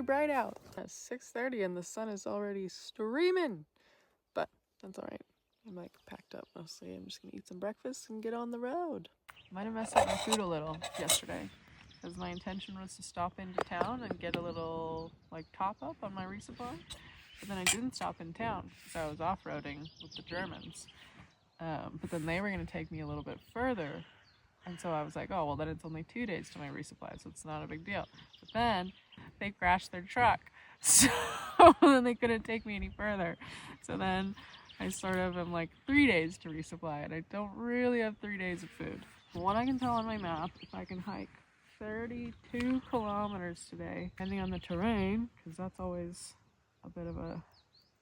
bright out. It's 6:30 and the sun is already streaming, but that's all right. I'm like packed up mostly. I'm just gonna eat some breakfast and get on the road. Might have messed up my food a little yesterday because my intention was to stop into town and get a little like top up on my resupply, but then I didn't stop in town because I was off-roading with the Germans. But then they were gonna take me a little bit further, and so I was like, oh well, then it's only 2 days to my resupply, so it's not a big deal. But then they crashed their truck, so then they couldn't take me any further. So then I sort of am like 3 days to resupply, and I don't really have 3 days of food. From what I can tell on my map, if I can hike 32 kilometers today, depending on the terrain, because that's always a bit of a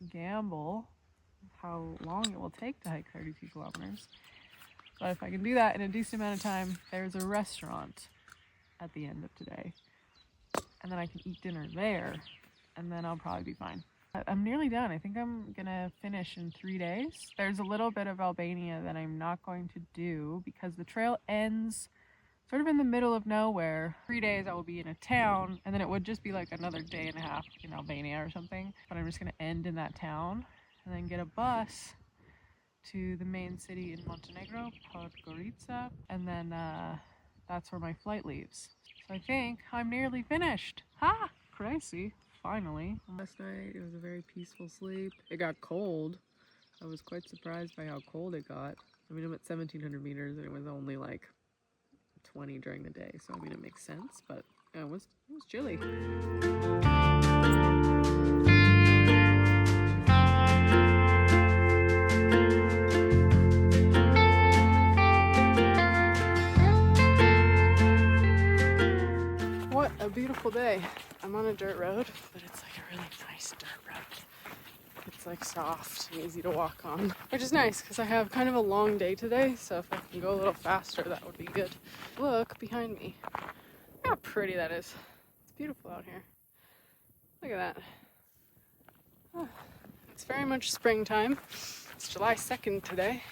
gamble, how long it will take to hike 32 kilometers. But if I can do that in a decent amount of time, there's a restaurant at the end of today. And then I can eat dinner there, and then I'll probably be fine. I'm nearly done. I think I'm gonna finish in 3 days. There's a little bit of Albania that I'm not going to do because the trail ends sort of in the middle of nowhere. 3 days I will be in a town, and then it would just be like another day and a half in Albania or something. But I'm just gonna end in that town and then get a bus to the main city in Montenegro, Podgorica, and then that's where my flight leaves. So I think I'm nearly finished. Ha! Crazy. Finally. Last night it was a very peaceful sleep. It got cold. I was quite surprised by how cold it got. I mean, I'm at 1,700 meters and it was only like 20 during the day, so I mean it makes sense, but it was chilly. What a beautiful day. I'm on a dirt road, but it's like a really nice dirt road. It's like soft and easy to walk on, which is nice because I have kind of a long day today, so if I can go a little faster, that would be good. Look behind me. Look how pretty that is. It's beautiful out here. Look at that. Oh, it's very much springtime. It's July 2nd today.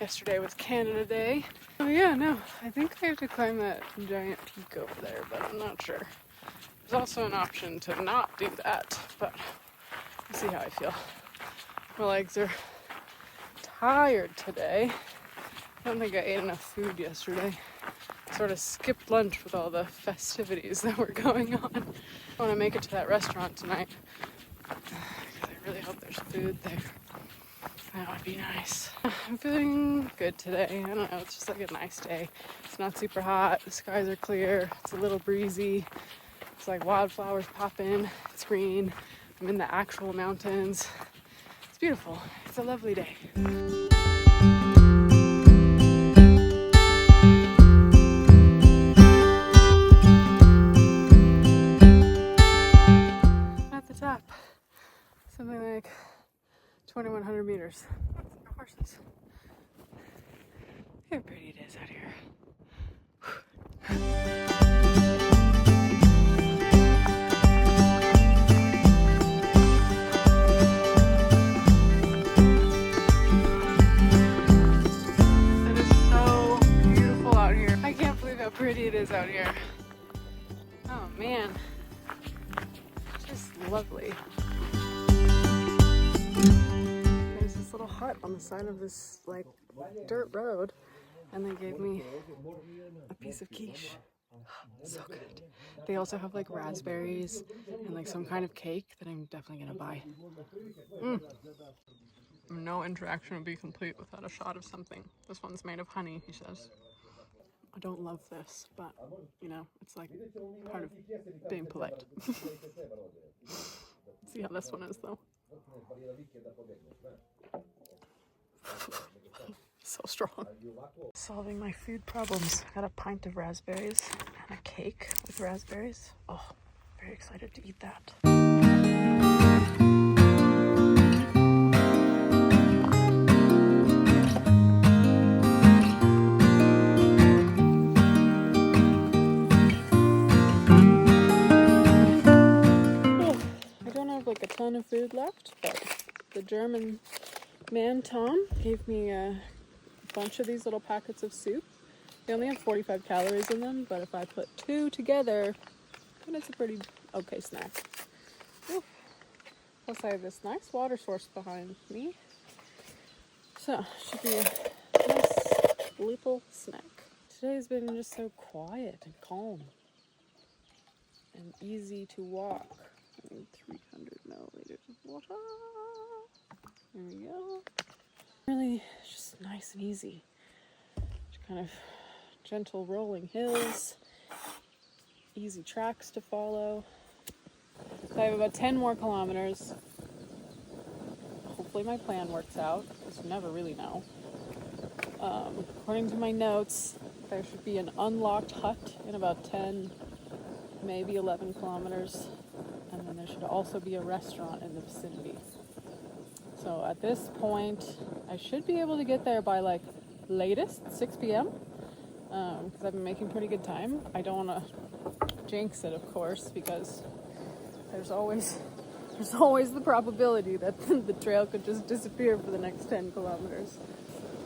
Yesterday was Canada Day. Oh yeah, no, I think I have to climb that giant peak over there, but I'm not sure. There's also an option to not do that, but we'll see how I feel. My legs are tired today. I don't think I ate enough food yesterday. I sort of skipped lunch with all the festivities that were going on. I want to make it to that restaurant tonight because I really hope there's food there. That would be nice. I'm feeling good today. I don't know, it's just like a nice day. It's not super hot, the skies are clear, it's a little breezy. It's like wildflowers popping, it's green. I'm in the actual mountains. It's beautiful. It's a lovely day. At the top, something like 2,100 meters. Horses. Look how pretty it is out here. It is so beautiful out here. I can't believe how pretty it is out here. Oh man. Just lovely. There's this little hut on the side of this like dirt road, and they gave me a piece of quiche. So good. They also have like raspberries and like some kind of cake that I'm definitely gonna buy. No interaction would be complete without a shot of something. This one's made of honey, he says. I don't love this, but you know, it's like part of being polite. See how this one is though. So strong. Solving my food problems. Got a pint of raspberries and a cake with raspberries. Oh, very excited to eat that. I don't have like a ton of food left, but the German man Tom gave me a bunch of these little packets of soup. They only have 45 calories in them, but if I put 2 together, then it's a pretty okay snack. Ooh. Plus I have this nice water source behind me. So, should be a nice little snack. Today's been just so quiet and calm and easy to walk. I need 300 milliliters of water. There we go. Really just nice and easy. Just kind of gentle rolling hills, easy tracks to follow. So I have about 10 more kilometers. Hopefully my plan works out, because you never really know. According to my notes, there should be an unlocked hut in about 10, maybe 11 kilometers. And then there should also be a restaurant in the vicinity. So at this point, I should be able to get there by like latest 6 p.m. Because I've been making pretty good time. I don't want to jinx it, of course, because there's always the probability that the trail could just disappear for the next 10 kilometers.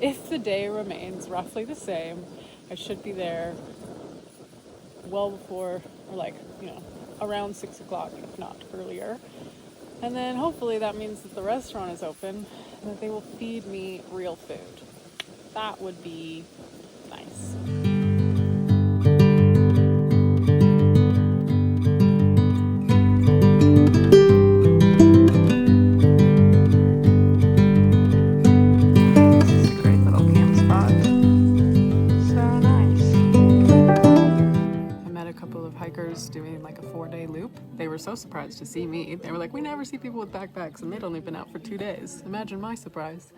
If the day remains roughly the same, I should be there well before, or like, around 6 o'clock, if not earlier. And then hopefully that means that the restaurant is open and that they will feed me real food. That would be nice. Doing like a 4-day loop. They were so surprised to see me. They were like, we never see people with backpacks, and they'd only been out for 2 days. Imagine my surprise.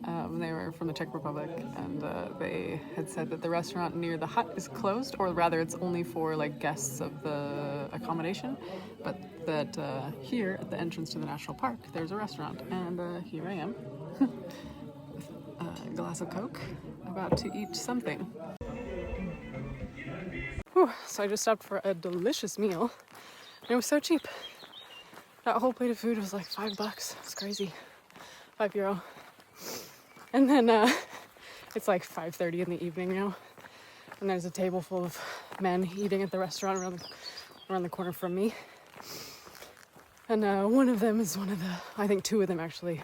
They were from the Czech Republic, and they had said that the restaurant near the hut is closed, or rather it's only for like guests of the accommodation, but that here at the entrance to the national park there's a restaurant, and here I am with a glass of Coke, about to eat something. Whew, so I just stopped for a delicious meal, and it was so cheap. That whole plate of food was like $5. It was crazy. €5. And then it's like 5:30 in the evening now, and there's a table full of men eating at the restaurant around the corner from me. And one of them is I think 2 of them actually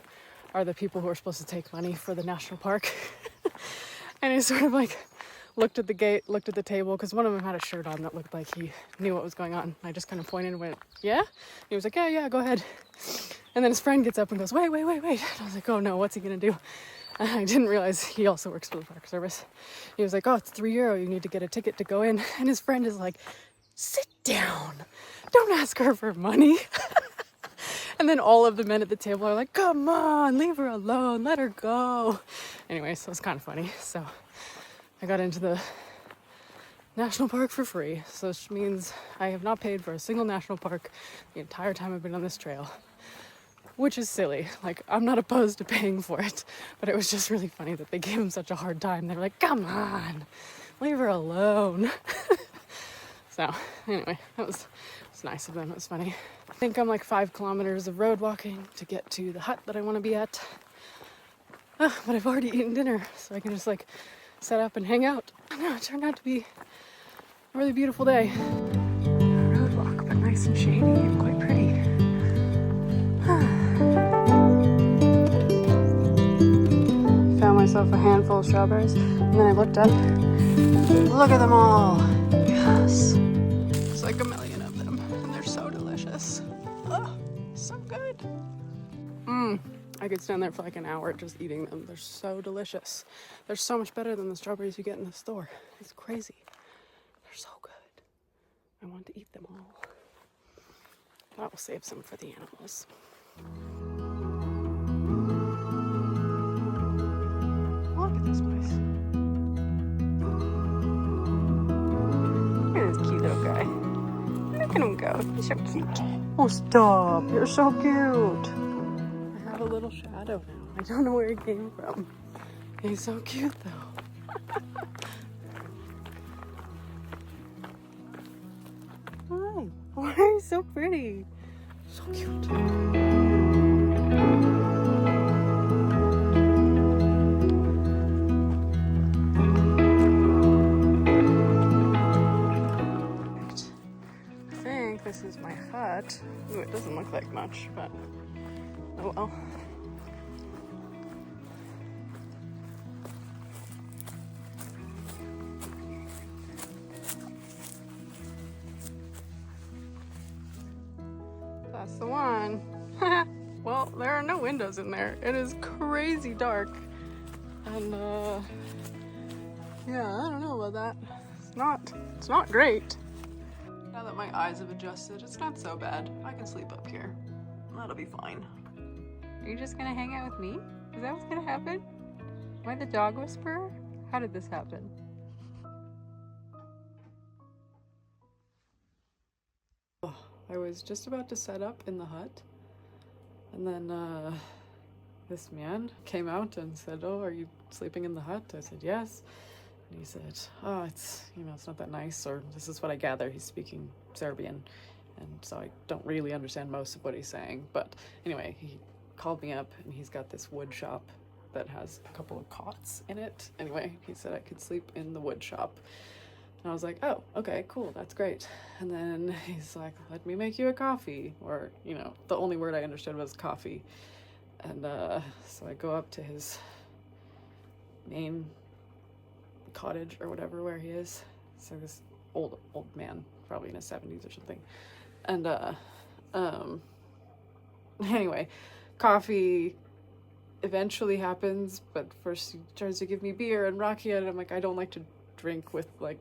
are the people who are supposed to take money for the national park. And he sort of like looked at the gate, looked at the table, because one of them had a shirt on that looked like he knew what was going on. I just kind of pointed and went, yeah? He was like, yeah, go ahead. And then his friend gets up and goes, wait. And I was like, oh no, what's he gonna do? And I didn't realize he also works for the park service. He was like, oh, it's €3. You need to get a ticket to go in. And his friend is like, sit down. Don't ask her for money. And then all of the men at the table are like, come on, leave her alone, let her go. Anyway, so it's kind of funny. So I got into the national park for free, so which means I have not paid for a single national park the entire time I've been on this trail, which is silly. Like, I'm not opposed to paying for it, but it was just really funny that they gave him such a hard time. They were like, come on, leave her alone. So anyway, it was nice of them. It was funny. I think I'm like 5 kilometers of road walking to get to the hut that I want to be at. But I've already eaten dinner, so I can just like set up and hang out. No, it turned out to be a really beautiful day. A road walk, but nice and shady and quite pretty. Found myself a handful of strawberries, and then I looked up. Look at them all. Yes. There's like a million of them, and they're so delicious. Oh, so good. I could stand there for like an hour just eating them. They're so delicious. They're so much better than the strawberries you get in the store. It's crazy. They're so good. I want to eat them all. But I will save some for the animals. Look at this place. Look at this cute little guy. Look at him go. He's so cute. Oh, stop. You're so cute. A little shadow now. I don't know where he came from. He's so cute though. Hi. Why are you so pretty? So cute. I think this is my hut. much, but oh well. That's the one. Well, there are no windows in there. It is crazy dark. And yeah, I don't know about that. It's not great. Now that my eyes have adjusted, it's not so bad. I can sleep up here. That'll be fine. Are you just gonna hang out with me? Is that what's gonna happen? Am I the dog whisperer? How did this happen? Oh, I was just about to set up in the hut, and then this man came out and said, "Oh, are you sleeping in the hut?" I said, "Yes." And he said, "Oh, it's not that nice," or this is what I gather. He's speaking Serbian, and so I don't really understand most of what he's saying. But anyway, he called me up, and he's got this wood shop that has a couple of cots in it. Anyway, he said I could sleep in the wood shop. And I was like, "Oh, okay, cool, that's great." And then he's like, "Let me make you a coffee," or, the only word I understood was coffee. And so I go up to his main cottage or whatever where he is. So this old man, probably in his 70s or something. And anyway, coffee eventually happens, but first he tries to give me beer and rakia, and I'm like, I don't like to drink with like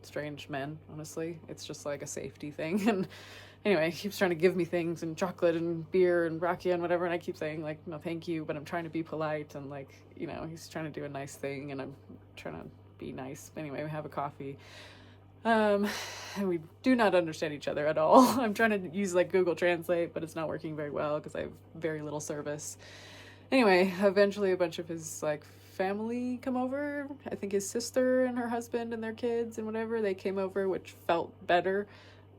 strange men, honestly. It's just like a safety thing. And anyway, he keeps trying to give me things and chocolate and beer and rakia and whatever, and I keep saying like, no thank you, but I'm trying to be polite, and like, he's trying to do a nice thing and I'm trying to be nice. Anyway, we have a coffee, and we do not understand each other at all. I'm trying to use like Google Translate, but it's not working very well because I have very little service. Anyway, eventually a bunch of his like family come over. I think his sister and her husband and their kids and whatever, they came over, which felt better,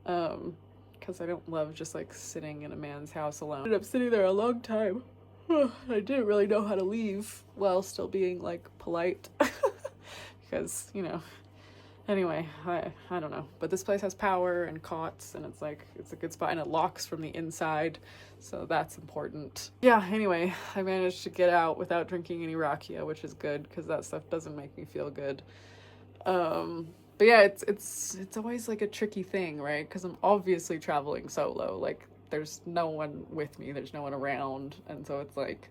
because I don't love just like sitting in a man's house alone. I ended up sitting there a long time. I didn't really know how to leave while still being like polite because anyway, I don't know, but this place has power and cots, and it's a good spot, and it locks from the inside, so that's important. Yeah, anyway, I managed to get out without drinking any rakia, which is good because that stuff doesn't make me feel good. But yeah, it's always like a tricky thing, right? Because I'm obviously traveling solo. Like, there's no one with me, there's no one around, and so it's like,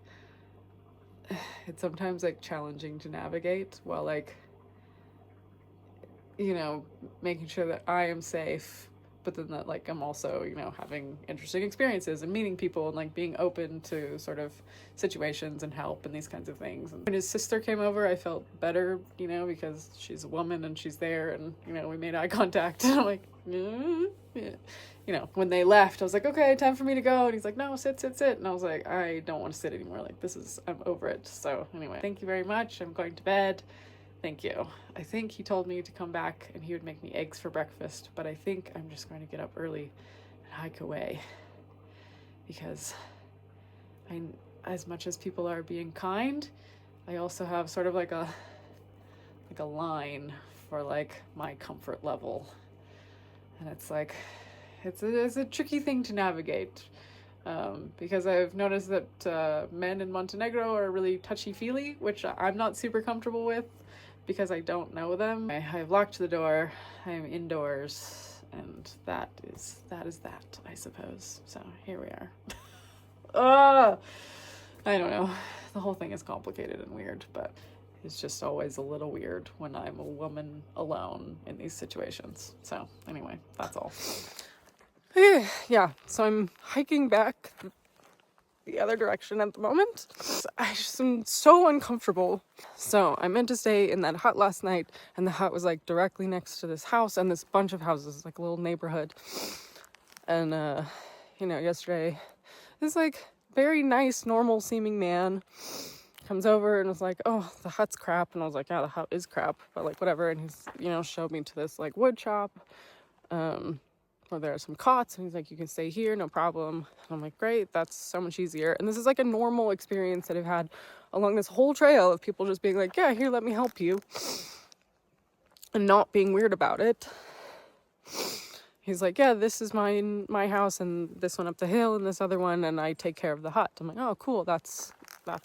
it's sometimes like challenging to navigate while like, making sure that I am safe, but then that like I'm also, having interesting experiences and meeting people and like being open to sort of situations and help and these kinds of things. And when his sister came over, I felt better, because she's a woman and she's there, and we made eye contact, and I'm like, yeah. When they left, I was like, okay, time for me to go, and he's like, no, sit, and I was like, I don't want to sit anymore, like I'm over it. So anyway, thank you very much, I'm going to bed. Thank you. I think he told me to come back and he would make me eggs for breakfast, but I think I'm just going to get up early and hike away, because as much as people are being kind, I also have sort of like a line for like my comfort level, and it's like, it's a tricky thing to navigate, because I've noticed that men in Montenegro are really touchy-feely, which I'm not super comfortable with, because I don't know them. I've locked the door, I'm indoors, and that is that, I suppose. So here we are. I don't know. The whole thing is complicated and weird, but it's just always a little weird when I'm a woman alone in these situations. So anyway, that's all. Yeah, so I'm hiking back the other direction at the moment. I just am so uncomfortable. So I meant to stay in that hut last night, and the hut was like directly next to this house and this bunch of houses, like a little neighborhood. And yesterday this like very nice, normal seeming man comes over and was like, oh, the hut's crap. And I was like, yeah, the hut is crap, but like whatever. And he's showed me to this like wood shop where there are some cots, and he's like, you can stay here, no problem. And I'm like, great, that's so much easier. And this is like a normal experience that I've had along this whole trail of people just being like, yeah, here, let me help you, and not being weird about it. he's like, yeah, this is my house, and this one up the hill, and this other one, and I take care of the hut. I'm like, oh, cool, that's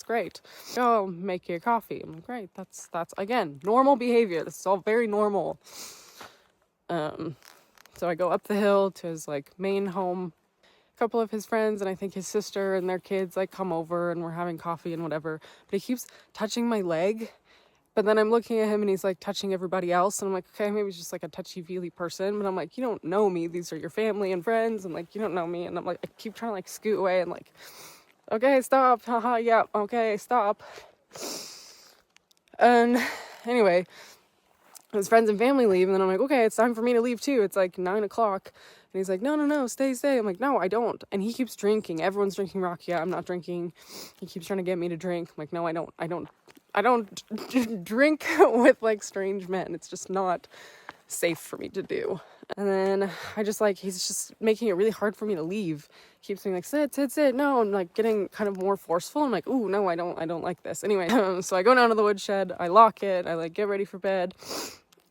great. Oh, make you a coffee. I'm like, great, that's again normal behavior. This is all very normal. So I go up the hill to his like main home. A couple of his friends and I think his sister and their kids like come over and we're having coffee and whatever. But he keeps touching my leg. But then I'm looking at him and he's like touching everybody else. And I'm like, okay, maybe he's just like a touchy-feely person. But I'm like, you don't know me. These are your family and friends. And like, you don't know me. And I'm like, I keep trying to like scoot away and like, okay, stop. Haha, yeah, okay, stop. And anyway, his friends and family leave. And then I'm like, okay, it's time for me to leave too. It's like 9 o'clock. And he's like, no, stay. I'm like, no, I don't. And he keeps drinking. Everyone's drinking rakia. I'm not drinking. He keeps trying to get me to drink. I'm like, no, I don't drink with like strange men. It's just not safe for me to do. And then I just like, he's just making it really hard for me to leave. He keeps being like, sit. No, I'm like getting kind of more forceful. I'm like, ooh, no, I don't like this. Anyway, so I go down to the woodshed. I lock it. I like get ready for bed.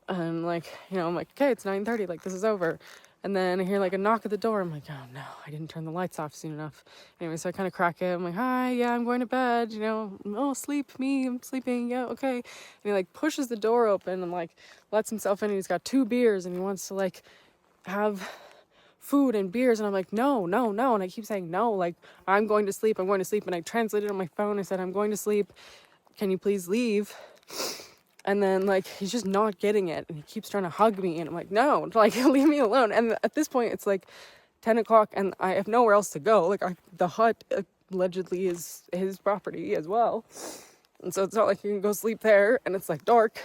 And like, you know, I'm like, okay, it's 9:30. Like this is over. And then I hear like a knock at the door. I'm like, oh no, I didn't turn the lights off soon enough. Anyway, so I kind of crack it. I'm like, hi, yeah, I'm going to bed. You know, oh, I'm sleeping. Yeah, okay. And he like pushes the door open and like lets himself in. And he's got 2 beers and he wants to like have food and beers. And I'm like, no. And I keep saying, no, like I'm going to sleep. And I translated on my phone. I said, I'm going to sleep. Can you please leave? And then, like, he's just not getting it. And he keeps trying to hug me. And I'm like, no, like, leave me alone. And at this point, it's like 10 o'clock and I have nowhere else to go. Like, the hut allegedly is his property as well. And so it's not like you can go sleep there. And it's, like, dark.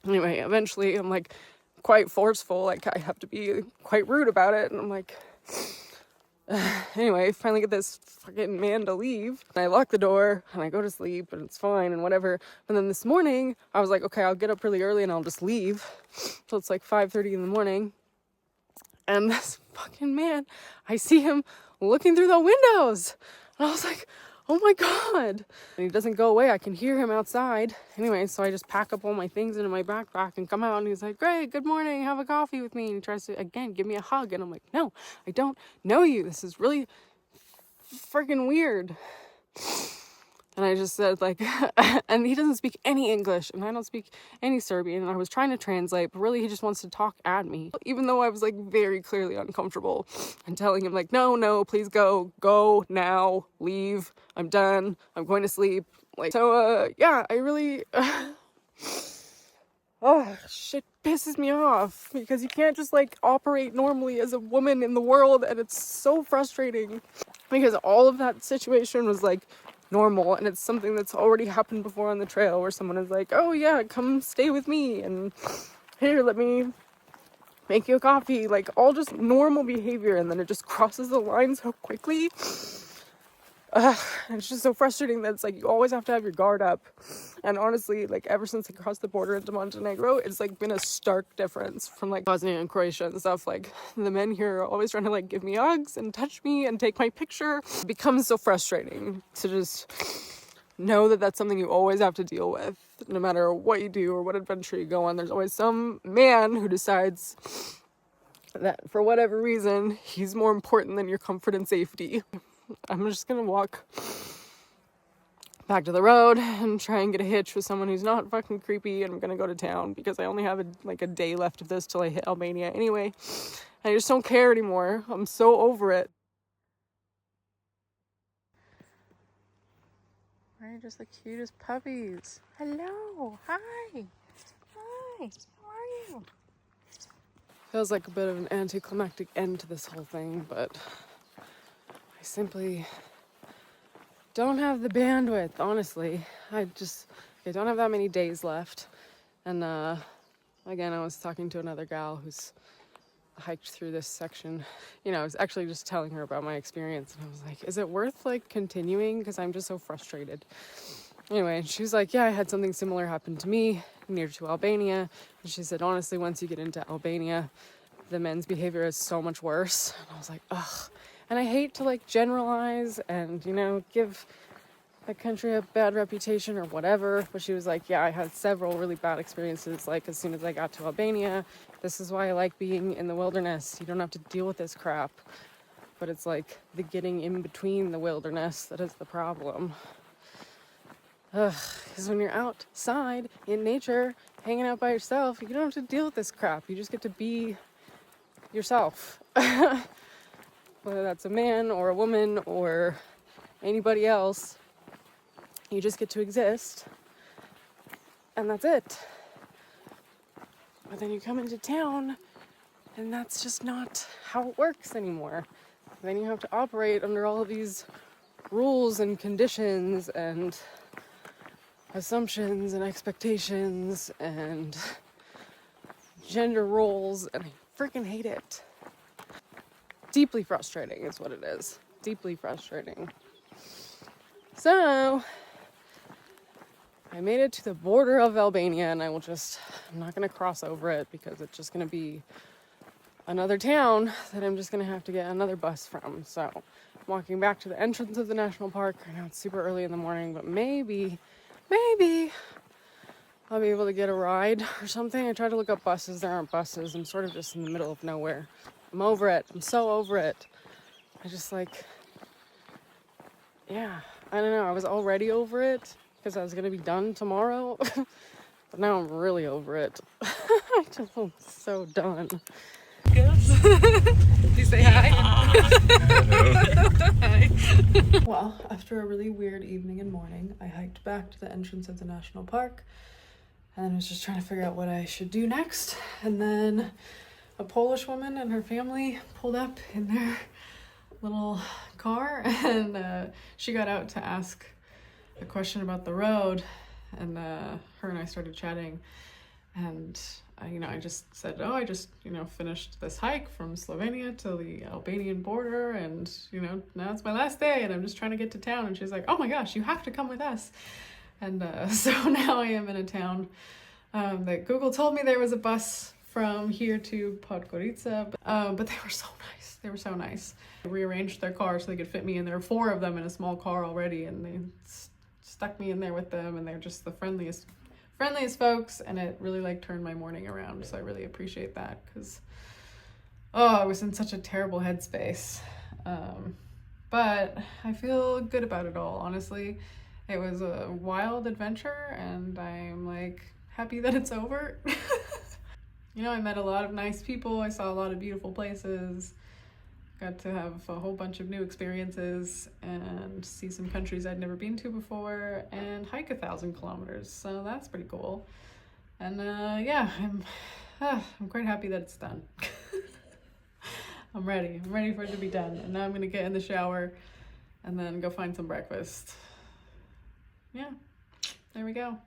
Anyway, eventually, I'm, like, quite forceful. Like, I have to be quite rude about it. And I'm like... Anyway, finally get this fucking man to leave. And I lock the door and I go to sleep and it's fine and whatever. And then this morning, I was like, okay, I'll get up really early and I'll just leave. So it's like 5:30 in the morning. And this fucking man, I see him looking through the windows. And I was like, oh my God. And he doesn't go away. I can hear him outside. Anyway, so I just pack up all my things into my backpack and come out and he's like, great, good morning, have a coffee with me. And he tries to, again, give me a hug. And I'm like, no, I don't know you. This is really freaking weird. And I just said like, and he doesn't speak any English and I don't speak any Serbian. And I was trying to translate, but really he just wants to talk at me. Even though I was like very clearly uncomfortable and telling him like, no, please go now, leave. I'm done. I'm going to sleep. Like, so, yeah, I really, oh, shit pisses me off because you can't just like operate normally as a woman in the world. And it's so frustrating because all of that situation was like, normal and it's something that's already happened before on the trail where someone is like, oh yeah, come stay with me and here, let me make you a coffee, like all just normal behavior, and then it just crosses the line so quickly. It's just so frustrating that it's like you always have to have your guard up. And honestly, like ever since I crossed the border into Montenegro, it's like been a stark difference from like Bosnia and Croatia and stuff. Like the men here are always trying to like give me hugs and touch me and take my picture. It becomes so frustrating to just know that that's something you always have to deal with. No matter what you do or what adventure you go on, there's always some man who decides that for whatever reason, he's more important than your comfort and safety. I'm just gonna walk back to the road and try and get a hitch with someone who's not fucking creepy, and I'm gonna go to town because I only have a day left of this till I hit Albania anyway. I just don't care anymore. I'm so over it. We're just the cutest puppies. Hello. Hi. How are you? Feels like a bit of an anticlimactic end to this whole thing, but I simply don't have the bandwidth, honestly. I don't have that many days left. And again, I was talking to another gal who's hiked through this section. You know, I was actually just telling her about my experience, and I was like, is it worth like continuing? Because I'm just so frustrated. Anyway, she was like, yeah, I had something similar happen to me near to Albania. And she said, honestly, once you get into Albania, the men's behavior is so much worse. And I was like, ugh. And I hate to like generalize and, you know, give that country a bad reputation or whatever. But she was like, yeah, I had several really bad experiences. Like as soon as I got to Albania, this is why I like being in the wilderness. You don't have to deal with this crap. But it's like the getting in between the wilderness that is the problem. Because when you're outside in nature, hanging out by yourself, you don't have to deal with this crap. You just get to be yourself. Whether that's a man or a woman or anybody else, you just get to exist. And that's it. But then you come into town, and that's just not how it works anymore. Then you have to operate under all of these rules and conditions and assumptions and expectations and gender roles, and I freaking hate it. Deeply frustrating is what it is. Deeply frustrating. So I made it to the border of Albania, and I'm not going to cross over it because it's just going to be another town that I'm just going to have to get another bus from. So I'm walking back to the entrance of the national park. I know it's super early in the morning, but maybe I'll be able to get a ride or something. I tried to look up buses. There aren't buses. I'm sort of just in the middle of nowhere. I'm over it. I'm so over it. I just I don't know. I was already over it because I was going to be done tomorrow. But now I'm really over it. I just am so done. Yes. Did you say hi? Hi. Well, after a really weird evening and morning, I hiked back to the entrance of the national park and was just trying to figure out what I should do next. And then a Polish woman and her family pulled up in their little car, and she got out to ask a question about the road, and her and I started chatting, and I just said, I just finished this hike from Slovenia to the Albanian border, and now it's my last day and I'm just trying to get to town. And she's like, oh my gosh, you have to come with us. And so now I am in a town that Google told me there was a bus from here to Podgorica, but they were so nice. They were so nice. They rearranged their car so they could fit me in. There were 4 of them in a small car already, and they stuck me in there with them, and they're just the friendliest folks, and it really turned my morning around. So I really appreciate that, because I was in such a terrible headspace. But I feel good about it all, honestly. It was a wild adventure, and I'm happy that it's over. I met a lot of nice people. I saw a lot of beautiful places. Got to have a whole bunch of new experiences and see some countries I'd never been to before and hike 1,000 kilometers. So that's pretty cool. And I'm quite happy that it's done. I'm ready for it to be done. And now I'm gonna get in the shower and then go find some breakfast. Yeah, there we go.